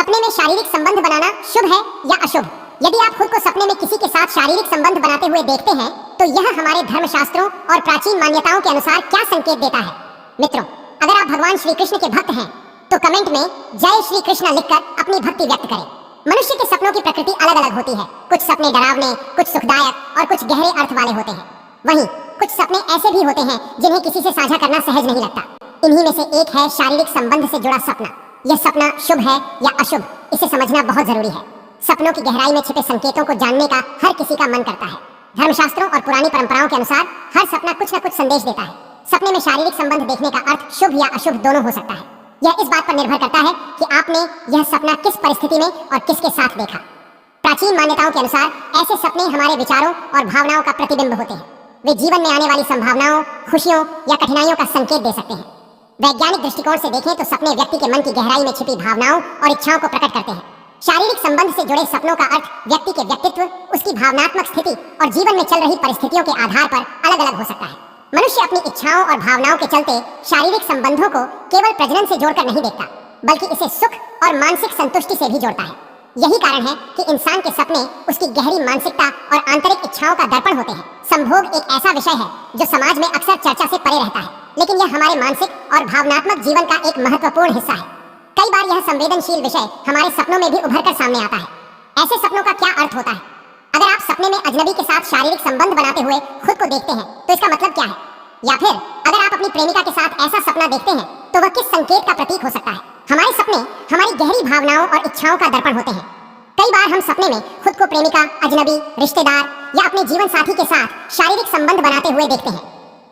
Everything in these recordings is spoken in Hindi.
सपने में शारीरिक संबंध बनाना शुभ है या अशुभ? यदि आप खुद को सपने में किसी के साथ शारीरिक संबंध बनाते हुए देखते हैं तो यह हमारे धर्मशास्त्रों और प्राचीन मान्यताओं के अनुसार क्या संकेत देता है? मित्रों, अगर आप भगवान श्री कृष्ण के भक्त हैं तो कमेंट में जय श्री कृष्ण लिखकर अपनी भक्ति व्यक्त करें। मनुष्य के सपनों की प्रकृति अलग अलग होती है। कुछ सपने डरावने, कुछ सुखदायक और कुछ गहरे अर्थ वाले होते हैं। वहीं कुछ सपने ऐसे भी होते हैं जिन्हें किसी से साझा करना सहज नहीं लगता। इन्हीं में से एक है शारीरिक संबंध से जुड़ा सपना। यह सपना शुभ है या अशुभ, इसे समझना बहुत जरूरी है। सपनों की गहराई में छिपे संकेतों को जानने का हर किसी का मन करता है। धर्मशास्त्रों और पुरानी परंपराओं के अनुसार हर सपना कुछ न कुछ संदेश देता है। सपने में शारीरिक संबंध देखने का अर्थ शुभ या अशुभ दोनों हो सकता है। यह इस बात पर निर्भर करता है कि आपने यह सपना किस परिस्थिति में और किसके साथ देखा। प्राचीन मान्यताओं के अनुसार ऐसे सपने हमारे विचारों और भावनाओं का प्रतिबिंब होते हैं। वे जीवन में आने वाली संभावनाओं, खुशियों या कठिनाइयों का संकेत दे सकते हैं। वैज्ञानिक दृष्टिकोण से देखें तो सपने व्यक्ति के मन की गहराई में छिपी भावनाओं और इच्छाओं को प्रकट करते हैं। शारीरिक संबंध से जुड़े सपनों का अर्थ व्यक्ति के व्यक्तित्व, उसकी भावनात्मक स्थिति और जीवन में चल रही परिस्थितियों के आधार पर अलग अलग हो सकता है। मनुष्य अपनी इच्छाओं और भावनाओं के चलते शारीरिक संबंधों को केवल प्रजनन से जोड़कर नहीं देखता, बल्कि इसे सुख और मानसिक संतुष्टि से भी जोड़ता है। यही कारण है कि इंसान के सपने उसकी गहरी मानसिकता और आंतरिक इच्छाओं का दर्पण होते हैं। संभोग एक ऐसा विषय है जो समाज में अक्सर चर्चा से परे रहता है, लेकिन यह हमारे मानसिक और भावनात्मक जीवन का एक महत्वपूर्ण हिस्सा है। कई बार यह संवेदनशील विषय हमारे सपनों में भी उभरकर सामने आता है। ऐसे सपनों का क्या अर्थ होता है? अगर आप सपने में अजनबी के साथ शारीरिक संबंध बनाते हुए खुद को देखते हैं तो इसका मतलब क्या है? या फिर अगर आप अपनी प्रेमिका के साथ ऐसा सपना देखते हैं तो वह किस संकेत का प्रतीक हो सकता है? हमारे सपने हमारी गहरी भावनाओं और इच्छाओं का दर्पण होते हैं। कई बार हम सपने में खुद को प्रेमिका, अजनबी, रिश्तेदार या अपने जीवन साथी के साथ शारीरिक संबंध बनाते हुए देखते हैं।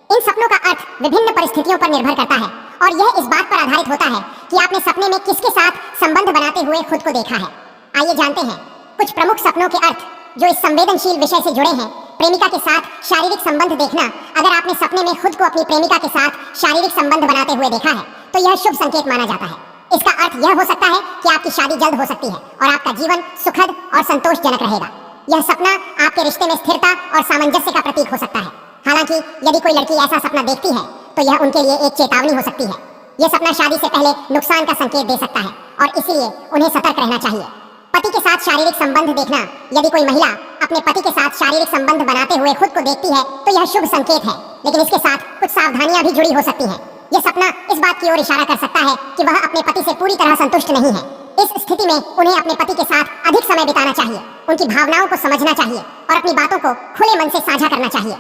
इन सपनों का अर्थ विभिन्न परिस्थितियों पर निर्भर करता है और यह इस बात पर आधारित होता है कि आपने सपने में किसके साथ संबंध बनाते हुए खुद को देखा है। आइए जानते हैं कुछ प्रमुख सपनों के अर्थ जो इस संवेदनशील विषय से जुड़े हैं। प्रेमिका के साथ शारीरिक संबंध देखना। अगर आपने सपने में खुद को अपनी प्रेमिका के साथ शारीरिक संबंध बनाते हुए देखा है तो यह शुभ संकेत माना जाता है। इसका अर्थ यह हो सकता है कि आपकी शादी जल्द हो सकती है और आपका जीवन सुखद और संतोषजनक रहेगा। यह सपना आपके रिश्ते में स्थिरता और सामंजस्य का प्रतीक हो सकता है। हालांकि यदि कोई लड़की ऐसा सपना देखती है तो यह उनके लिए एक चेतावनी हो सकती है। यह सपना शादी से पहले नुकसान का संकेत दे सकता है और इसलिए उन्हें सतर्क रहना चाहिए। पति के साथ शारीरिक संबंध देखना। यदि कोई महिला अपने पति के साथ शारीरिक संबंध बनाते हुए खुद को देखती है तो यह शुभ संकेत है, लेकिन इसके साथ कुछ सावधानियां भी जुड़ी हो सकती हैं। यह सपना इस बात की ओर इशारा कर सकता है कि वह अपने पति से पूरी तरह संतुष्ट नहीं है। इस स्थिति में उन्हें अपने पति के साथ अधिक समय बिताना चाहिए, उनकी भावनाओं को समझना चाहिए और अपनी बातों को खुले मन से साझा करना चाहिए।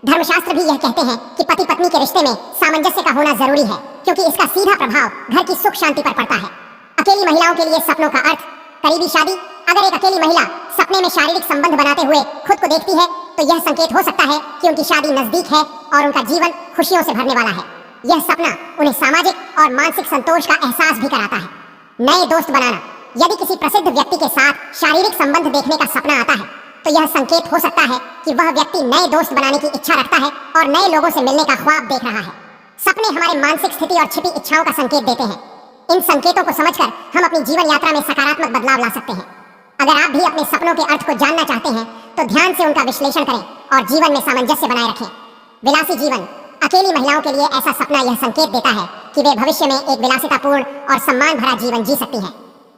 धर्मशास्त्र भी यह कहते हैं कि पति पत्नी के रिश्ते में सामंजस्य का होना जरूरी है, क्योंकि इसका सीधा प्रभाव घर की सुख शांति पर पड़ता है। अकेली महिलाओं के लिए सपनों का अर्थ करीबी शादी। अगर एक अकेली महिला सपने में शारीरिक संबंध बनाते हुए खुद को देखती है तो यह संकेत हो सकता है कि उनकी शादी नजदीक है और उनका जीवन खुशियों से भरने वाला है। यह सपना उन्हें सामाजिक और मानसिक संतोष का एहसास भी कराता है। नए दोस्त बनाना। यदि किसी प्रसिद्ध व्यक्ति के साथ शारीरिक संबंध देखने का सपना आता है तो यह संकेत हो सकता है कि वह व्यक्ति नए दोस्त बनाने की इच्छा रखता है और नए लोगों से मिलने का ख्वाब देख रहा है। सपने हमारे मानसिक स्थिति और छिपी इच्छाओं का संकेत देते हैं। इन संकेतों को समझकर हम अपनी जीवन यात्रा में सकारात्मक बदलाव ला सकते हैं। अगर आप भी अपने सपनों के अर्थ को जानना चाहते हैं तो ध्यान से उनका विश्लेषण करें और जीवन में सामंजस्य बनाए रखें। विलासी जीवन। अकेली महिलाओं के लिए ऐसा सपना यह संकेत देता है कि वे भविष्य में एक विलासितापूर्ण और सम्मान भरा जीवन जी सकती हैं।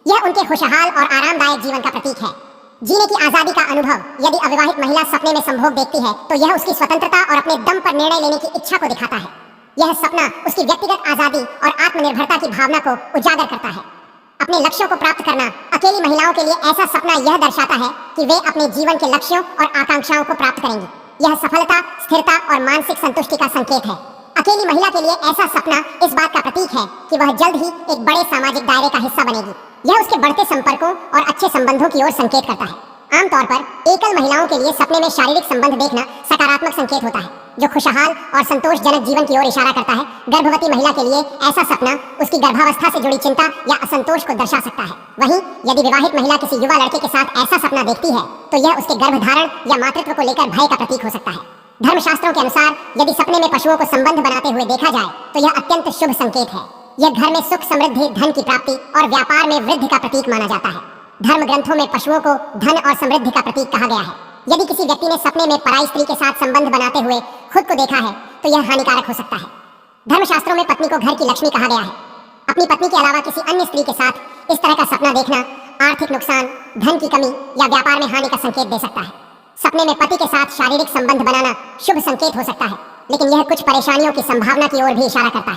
यह उनके खुशहाल और आरामदायक जीवन का प्रतीक है। जीने की आजादी का अनुभव। यदि अविवाहित महिला सपने में संभोग देखती है तो यह उसकी स्वतंत्रता और अपने दम पर निर्णय लेने की इच्छा को दिखाता है। यह सपना उसकी व्यक्तिगत आजादी और आत्मनिर्भरता की भावना को उजागर करता है। अपने लक्ष्यों को प्राप्त करना। अकेली महिलाओं के लिए ऐसा सपना यह दर्शाता है कि वे अपने जीवन के लक्ष्यों और आकांक्षाओं को प्राप्त करेंगी। यह सफलता, स्थिरता और मानसिक संतुष्टि का संकेत है। अकेली महिला के लिए ऐसा सपना इस बात का प्रतीक है कि वह जल्द ही एक बड़े सामाजिक दायरे का हिस्सा बनेगी। यह उसके बढ़ते संपर्कों और अच्छे संबंधों की ओर संकेत करता है। आमतौर पर एकल महिलाओं के लिए सपने में शारीरिक संबंध देखना सकारात्मक संकेत होता है, जो खुशहाल और संतोषजनक जीवन की ओर इशारा करता है। गर्भवती महिला के लिए ऐसा सपना उसकी गर्भावस्था से जुड़ी चिंता या असंतोष को दर्शा सकता है। वहीं यदि विवाहित महिला किसी युवा लड़के के साथ ऐसा सपना देखती है तो यह उसके गर्भधारण या मातृत्व को लेकर भय का प्रतीक हो सकता है। धर्मशास्त्रों के अनुसार यदि सपने में पशुओं को संबंध बनाते हुए देखा जाए तो यह अत्यंत शुभ संकेत है। यह घर में सुख, समृद्धि, धन की प्राप्ति और व्यापार में वृद्धि का प्रतीक माना जाता है। धर्म ग्रंथों में पशुओं को धन और समृद्धि का प्रतीक कहा गया है। यदि किसी व्यक्ति ने सपने में पराई स्त्री के साथ संबंध बनाते हुए खुद को देखा है तो यह हानिकारक हो सकता है। धर्मशास्त्रों में पत्नी को घर की लक्ष्मी कहा गया है। अपनी पत्नी के अलावा किसी अन्य स्त्री के साथ इस तरह का सपना देखना आर्थिक नुकसान, धन की कमी या व्यापार में हानि का संकेत दे सकता है। सपने में पति के साथ शारीरिक संबंध बनाना शुभ संकेत हो सकता है, लेकिन यह कुछ परेशानियों की संभावना की ओर भी इशारा करता है।